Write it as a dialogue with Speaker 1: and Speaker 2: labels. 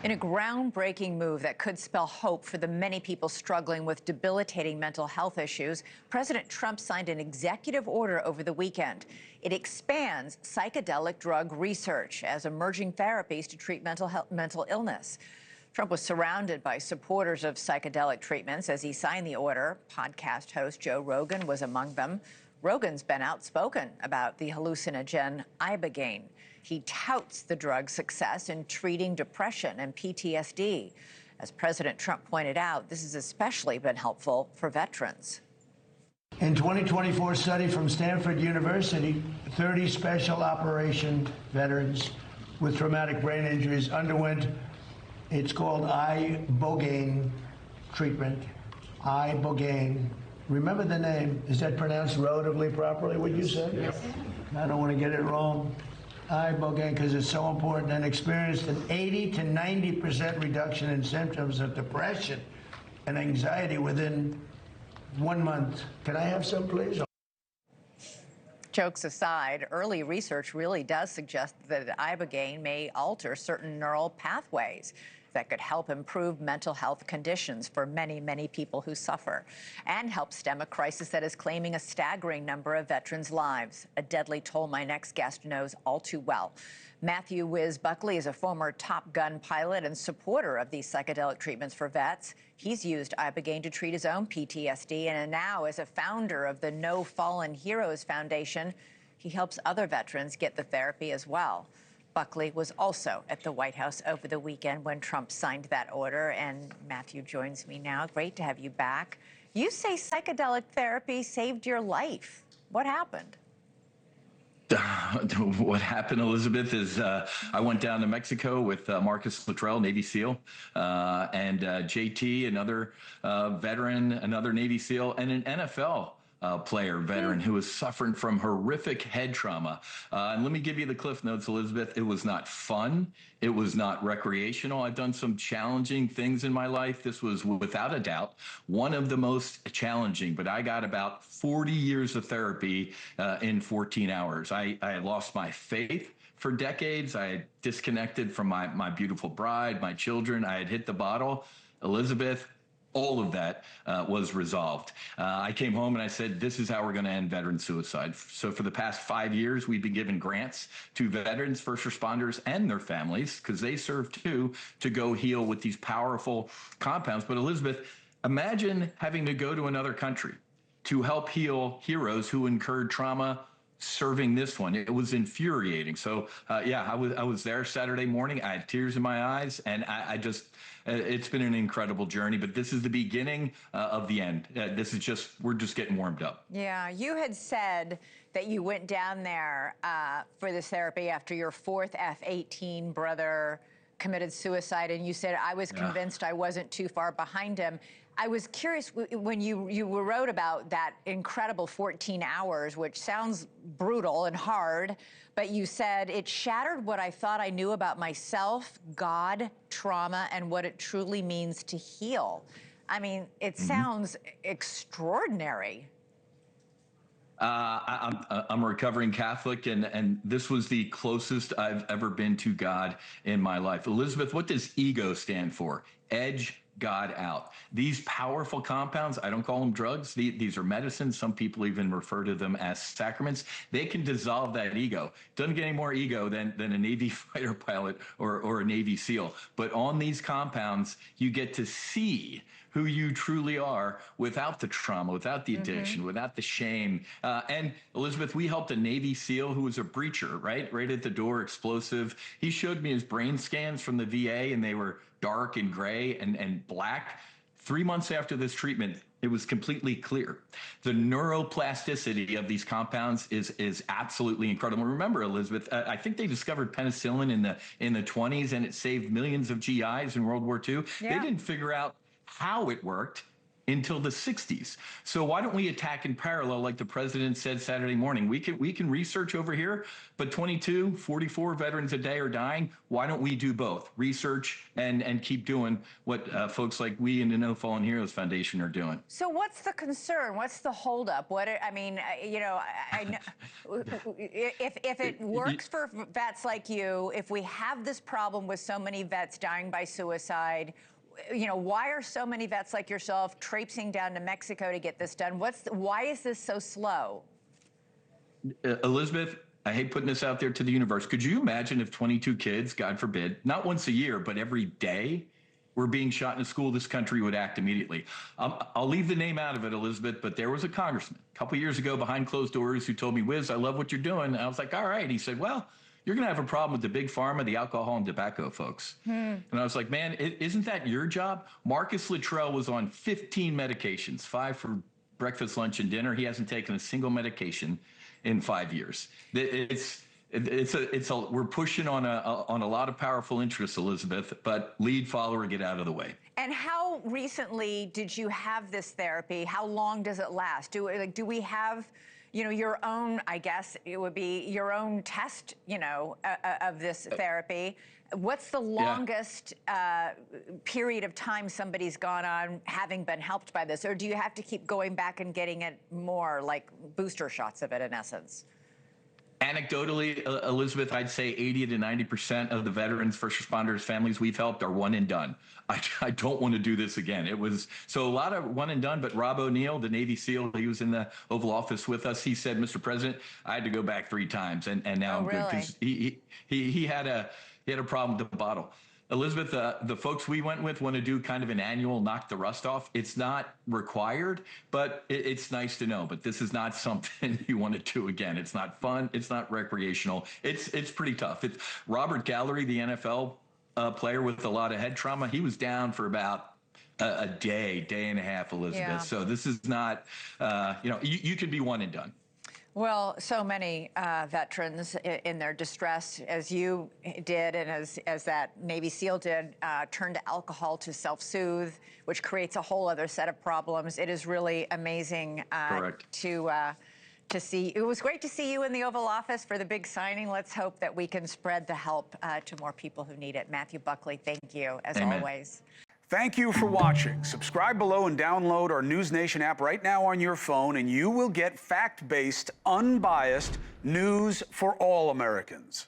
Speaker 1: In a groundbreaking move that could spell hope for the many people struggling with debilitating mental health issues, President Trump signed an executive order over the weekend. It expands psychedelic drug research as emerging therapies to treat mental illness. Trump was surrounded by supporters of psychedelic treatments as he signed the order. Podcast host Joe Rogan was among them. Rogan's been outspoken about the hallucinogen ibogaine. He touts the drug's success in treating depression and PTSD. As President Trump pointed out, this has especially been helpful for veterans.
Speaker 2: In 2024 study from Stanford University, 30 special operation veterans with traumatic brain injuries underwent, it's called ibogaine treatment, ibogaine. Remember the name. Is that pronounced relatively properly, would you say?
Speaker 3: Yes.
Speaker 2: I don't want to get it wrong. Ibogaine, because it's so important, and experienced an 80 to 90% reduction in symptoms of depression and anxiety within 1 month. Can I have some, please?
Speaker 1: Jokes aside, early research really does suggest that ibogaine may alter certain neural pathways that could help improve mental health conditions for many, many people who suffer and help stem a crisis that is claiming a staggering number of veterans' lives, a deadly toll my next guest knows all too well. Matthew Whiz Buckley is a former Top Gun pilot and supporter of these psychedelic treatments for vets. He's used ibogaine to treat his own PTSD, and now as a founder of the No Fallen Heroes Foundation, he helps other veterans get the therapy as well. Buckley was also at the White House over the weekend when Trump signed that order, and Matthew joins me now. Great to have you back. You say psychedelic therapy saved your life. What happened?
Speaker 3: What happened, Elizabeth, is I went down to Mexico with Marcus Luttrell, Navy SEAL, and JT, another veteran, another Navy SEAL, and an NFL player, veteran, who was suffering from horrific head trauma. And let me give you the cliff notes, Elizabeth. It was not fun. It was not recreational. I've done some challenging things in my life. This was, without a doubt, one of the most challenging, but I got about 40 years of therapy in 14 hours. I had lost my faith for decades. I had disconnected from my beautiful bride, my children. I had hit the bottle. Elizabeth, all of that was resolved. I came home and I said, this is how we're going to end veteran suicide. So for the past 5 years, we've been giving grants to veterans, first responders, and their families, because they serve too, to go heal with these powerful compounds. But Elizabeth, imagine having to go to another country to help heal heroes who incurred trauma serving this one. It was infuriating. So yeah, I was there Saturday morning. I had tears in my eyes, and I just, it's been an incredible journey, but this is the beginning of the end. We're just getting warmed up.
Speaker 1: Yeah, you had said that you went down there for this therapy after your fourth F-18 brother committed suicide, and you said, I was convinced I wasn't too far behind him. I was curious, when you wrote about that incredible 14 hours, which sounds brutal and hard, but you said, it shattered what I thought I knew about myself, God, trauma, and what it truly means to heal. I mean, it sounds extraordinary.
Speaker 3: I'm a recovering Catholic, and this was the closest I've ever been to God in my life. Elizabeth, what does ego stand for? Edge God out. These powerful compounds, I don't call them drugs. These are medicines. Some people even refer to them as sacraments. They can dissolve that ego. Doesn't get any more ego than a Navy fighter pilot or a Navy SEAL. But on these compounds, you get to see who you truly are without the trauma, without the addiction, without the shame. And Elizabeth, we helped a Navy SEAL who was a breacher, right at the door, explosive. He showed me his brain scans from the VA, and they were dark and gray and black. 3 months after this treatment, it was completely clear. The neuroplasticity of these compounds is absolutely incredible. Remember, Elizabeth, I think they discovered penicillin in the 20s, and it saved millions of GIs in World War II.
Speaker 1: Yeah.
Speaker 3: They didn't figure out how it worked. until the 60s. So why don't we attack in parallel, like the president said Saturday morning? We can research over here, but 44 veterans a day are dying. Why don't we do both? Research and keep doing what folks like we in the No Fallen Heroes Foundation are doing.
Speaker 1: So what's the concern? What's the holdup? I mean, you know, I know if it works for vets like you, if we have this problem with so many vets dying by suicide, you know, why are so many vets like yourself traipsing down to Mexico to get this done? Why is this so slow?
Speaker 3: Elizabeth, I hate putting this out there to the universe. Could you imagine if 22 kids, God forbid, not once a year, but every day, were being shot in a school? This country would act immediately. I'll leave the name out of it, Elizabeth, but there was a congressman a couple years ago behind closed doors who told me, Whiz, I love what you're doing. And I was like, all right. He said, well, you're going to have a problem with the big pharma, the alcohol and tobacco folks. And I was like, man, isn't that your job? Marcus Luttrell was on 15 medications, 5 for breakfast, lunch, and dinner. He hasn't taken a single medication in 5 years. We're pushing on a lot of powerful interests, Elizabeth, but lead follower, get out of the way.
Speaker 1: And how recently did you have this therapy? How long does it last? Do we have, you know, your own, I guess it would be your own test, you know, of this therapy? What's the longest period of time somebody's gone on having been helped by this? Or do you have to keep going back and getting it more, like booster shots of it in essence?
Speaker 3: Anecdotally, Elizabeth, I'd say 80 to 90% of the veterans, first responders, families we've helped are one and done. I don't want to do this again. It was so a lot of one and done, but Rob O'Neill, the Navy SEAL, he was in the Oval Office with us. He said, Mr. President, I had to go back 3 times and now I'm good, because he had a problem with the bottle. Elizabeth, the folks we went with want to do kind of an annual knock the rust off. It's not required, but it's nice to know. But this is not something you want to do again. It's not fun. It's not recreational. It's pretty tough. It's Robert Gallery, the NFL player with a lot of head trauma. He was down for about a day and a half, Elizabeth.
Speaker 1: Yeah.
Speaker 3: So this is not, you know, you can be one and done.
Speaker 1: Well, so many veterans in their distress, as you did and as that Navy SEAL did, turn to alcohol to self-soothe, which creates a whole other set of problems. It is really amazing to see. It was great to see you in the Oval Office for the big signing. Let's hope that we can spread the help to more people who need it. Matthew Buckley, thank you, as always.
Speaker 4: Thank you for watching. Subscribe below and download our NewsNation app right now on your phone, and you will get fact-based, unbiased news for all Americans.